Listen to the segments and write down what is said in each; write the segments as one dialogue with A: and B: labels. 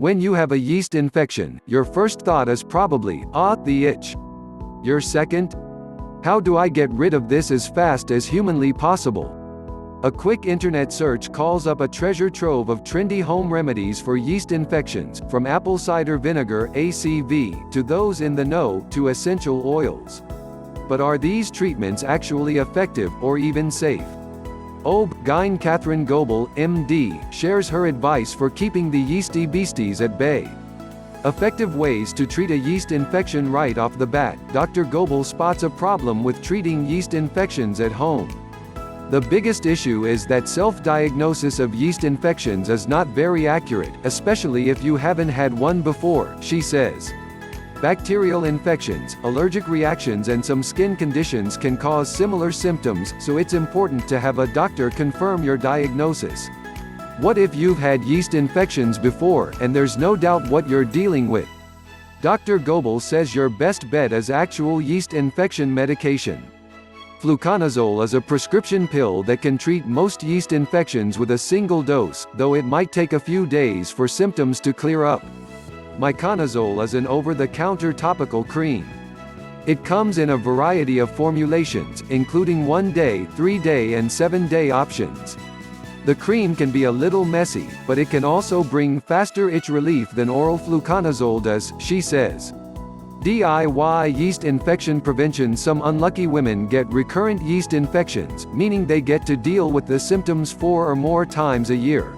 A: When you have a yeast infection, your first thought is probably, "Ah, the itch." Your second? "How do I get rid of this as fast as humanly possible?" A quick internet search calls up a treasure trove of trendy home remedies for yeast infections, from apple cider vinegar (ACV) to those in the know, to essential oils. But are these treatments actually effective, or even safe? Gyn Kathryn Goebel, MD, shares her advice for keeping the yeasty beasties at bay. Effective ways to treat a yeast infection. Right off the bat, Dr. Goebel spots a problem with treating yeast infections at home. The biggest issue is that self-diagnosis of yeast infections is not very accurate, especially if you haven't had one before, she says. Bacterial infections, allergic reactions and some skin conditions can cause similar symptoms, so it's important to have a doctor confirm your diagnosis. What if you've had yeast infections before, and there's no doubt what you're dealing with? Dr. Goebel says your best bet is actual yeast infection medication. Fluconazole is a prescription pill that can treat most yeast infections with a single dose, though it might take a few days for symptoms to clear up. Miconazole is an over-the-counter topical cream. It comes in a variety of formulations, including 1-day, 3-day and 7-day options. The cream can be a little messy, but it can also bring faster itch relief than oral fluconazole does, she says. DIY yeast infection prevention. Some unlucky women get recurrent yeast infections, meaning they get to deal with the symptoms 4 or more times a year.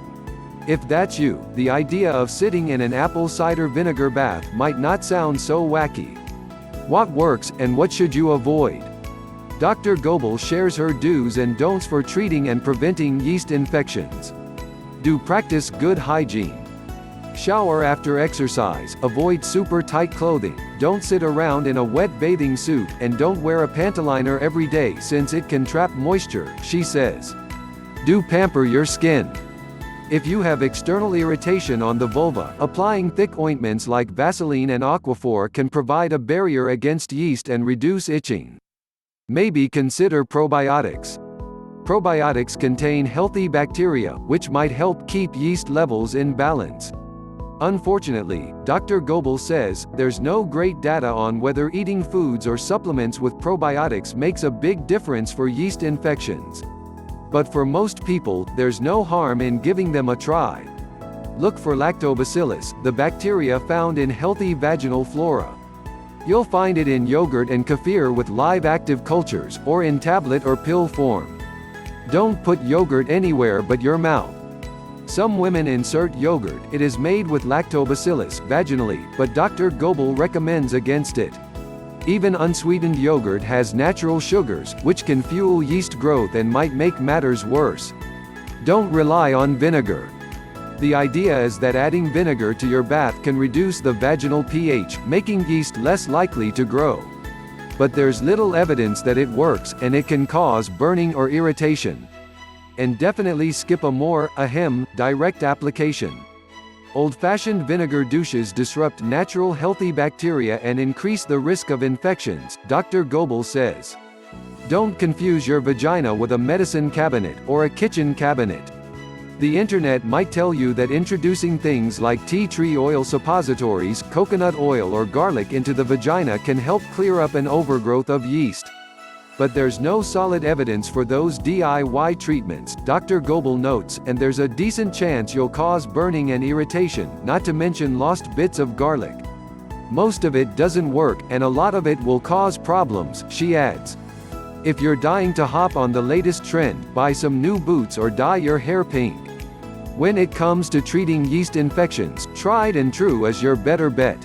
A: If that's you, the idea of sitting in an apple cider vinegar bath might not sound so wacky. What works, and what should you avoid? Dr. Goebel shares her do's and don'ts for treating and preventing yeast infections. Do practice good hygiene. Shower after exercise, avoid super tight clothing, don't sit around in a wet bathing suit, and don't wear a pantaliner every day since it can trap moisture, she says. Do pamper your skin. If you have external irritation on the vulva, applying thick ointments like Vaseline and Aquaphor can provide a barrier against yeast and reduce itching. Maybe consider probiotics. Probiotics contain healthy bacteria, which might help keep yeast levels in balance. Unfortunately, Dr. Goebel says, there's no great data on whether eating foods or supplements with probiotics makes a big difference for yeast infections. But for most people, there's no harm in giving them a try. Look for lactobacillus, the bacteria found in healthy vaginal flora. You'll find it in yogurt and kefir with live active cultures, or in tablet or pill form. Don't put yogurt anywhere but your mouth. Some women insert yogurt. It is made with lactobacillus vaginally, but Dr. Goebel recommends against it. Even unsweetened yogurt has natural sugars, which can fuel yeast growth and might make matters worse. Don't rely on vinegar. The idea is that adding vinegar to your bath can reduce the vaginal pH, making yeast less likely to grow. But there's little evidence that it works, and it can cause burning or irritation. And definitely skip direct application. Old-fashioned vinegar douches disrupt natural healthy bacteria and increase the risk of infections, Dr. Goebel says. Don't confuse your vagina with a medicine cabinet, or a kitchen cabinet. The internet might tell you that introducing things like tea tree oil suppositories, coconut oil or garlic into the vagina can help clear up an overgrowth of yeast. But there's no solid evidence for those DIY treatments, Dr. Goebel notes, and there's a decent chance you'll cause burning and irritation, not to mention lost bits of garlic. Most of it doesn't work, and a lot of it will cause problems, she adds. If you're dying to hop on the latest trend, buy some new boots or dye your hair pink. When it comes to treating yeast infections, tried and true is your better bet.